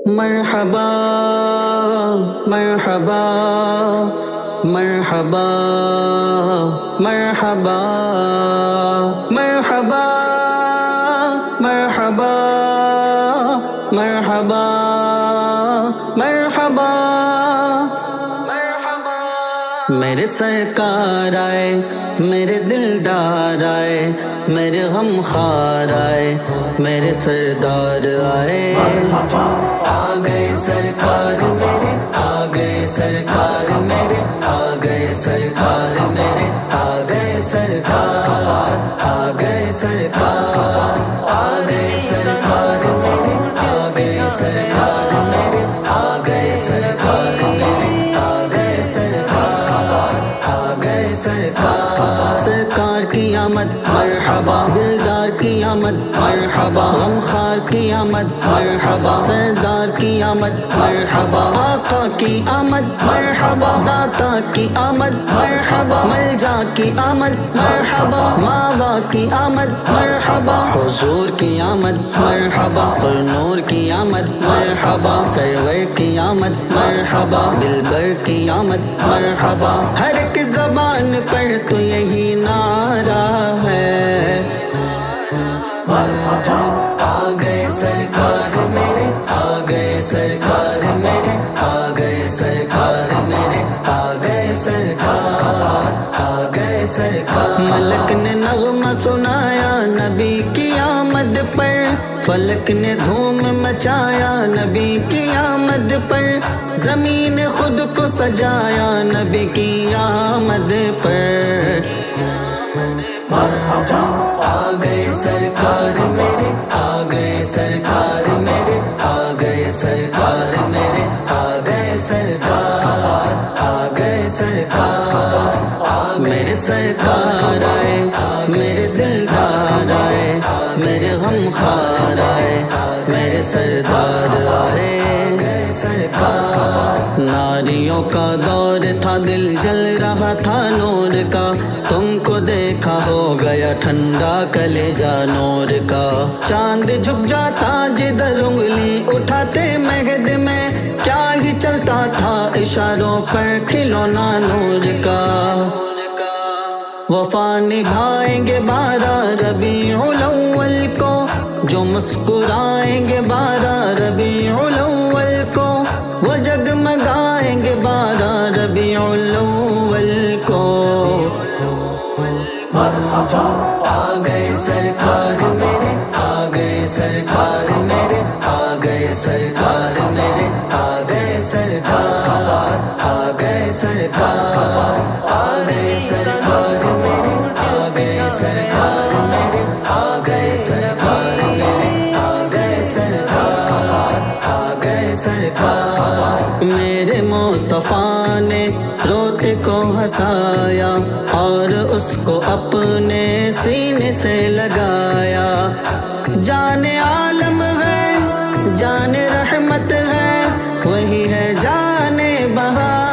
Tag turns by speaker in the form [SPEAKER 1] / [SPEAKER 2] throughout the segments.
[SPEAKER 1] مرحبا مرحبا مرحبا مرحبا مرحبا مرحبا مرحبا مرحبا میرے سرکار آئے، میرے دلدار آئے، میرے غم خوار آئے، میرے سردار آئے۔ آ گئے سرکار میرے، آ گئے سرکار میرے، آ گئے سرکار میرے، آ گئے سرکار، آ گئے سرکار، آ گئے سرکار میرے، آ گئے سرکار میرے، آ گئے سرکار میرے، آ گئے سرکار، آ گئے سرکار۔ سرکار کی آمد مرحبا، دلدار کی آمد مرحبا، غمخوار کی آمد مرحبا، سردار کی آمد مرحبا، آقا کی آمد مرحبا، داتا کی آمد مرحبا، ملجا کی آمد مرحبا، ماوا کی آمد مرحبا، حضور کی آمد مرحبا، اور نور کی آمد مرحبا، سرور کی آمد مرحبا، دلبر کی آمد مرحبا۔ ہر ایک زبان پر تو یہی نعرہ ہے، آ گئے سرکار میرے، آ گئے سرکار میرے، آ گئے سرکار میرے، آ گئے سرکار، آ گئے سرکار۔ ملک نے نغمہ سنایا نبی کی آمد پر، فلک نے دھوم مچایا نبی کی آمد پر، زمین خود کو سجایا نبی کی آمد پر۔ آ گئے سرکار میرے، آ گئے سرکار میرے، آ گئے سرکار میرے، آ گئے سرکار، آ گئے سرکار۔ میرے سرکار آئے، میرے دلدار آئے، میرے غمخوار آئے، میرے سردار آئے۔ سرکار ناریوں کا دور تھا، دل جل رہا تھا نور کا، تم کو دیکھا ہو گیا ٹھنڈا کلیجہ نور کا، چاند جھک جاتا جدھر انگلی اٹھاتے مہد میں، کیا ہی چلتا تھا اشاروں پر کھلونا نور کا۔ وفا نبھائیں گے 12 ربیع الاول کو، جو مسکرائیں گے 12 ربیع الاول کو، وہ جگمگائیں گے 12 ربیع الاول کو۔ آ گئے سرکار میرے، آ گئے سرکار میرے، آ گئے سرکار میرے، آ گئے سرکار، آ گئے سرکار، آ گئے سرکار میرے، آ گئے سرکار میرے، آ گئے سرکار میرے، آ گئے سرکار، آ گئے سرکار۔ میرے مصطفیٰ نے روتے کو ہنسایا اور اس کو اپنے سینے سے لگایا، جان عالم ہے، جان رحمت ہے، وہی ہے جان بہار۔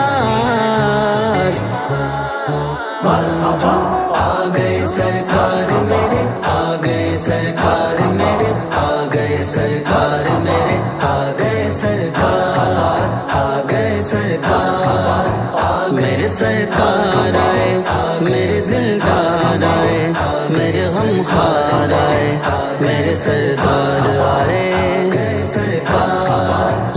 [SPEAKER 1] آ گئے سرکار میرے، آ گئے سرکار میرے، آ گئے سرکار میرے، آ گئے سرکار، آ گئے سرکار۔ میرے سرکار آئے، میرے دلدار آئے، میرے غمخوار آئے، میرے سردار آئے۔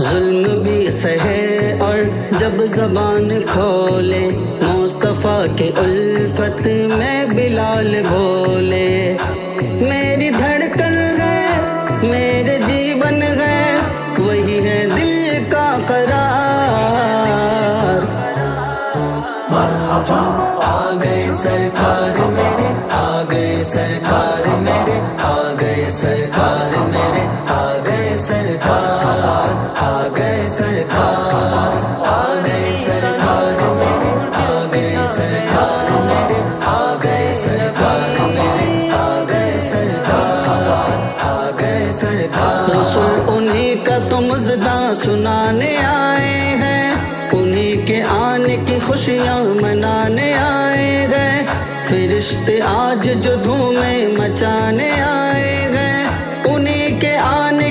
[SPEAKER 1] ظلم بھی سہے اور جب زبان کھولے، مصطفیٰ کے الفت میں بلال بولے، میری دھڑکن ہے، میرے جیون ہے، وہی ہے دل کا قرار۔ آ گئے سرکار میرے، آ گئے سرکار میرے، آ گئے سرکار میرے، آ گئے سرکار، آ گئے سرکار، آ گئے سرکار میرے، آ گئے سرکار میرے، آ گئے سرکار میرے، آ گئے سرکار، آ گئے سرکار۔ رسول انہیں کا تو مژدہ سنانے آئے ہیں، انہیں کے آنے کی خوشیاں منانے آئے گئے، فرشتے آج جو دھومیں مچانے آئے گئے، انہیں کے آنے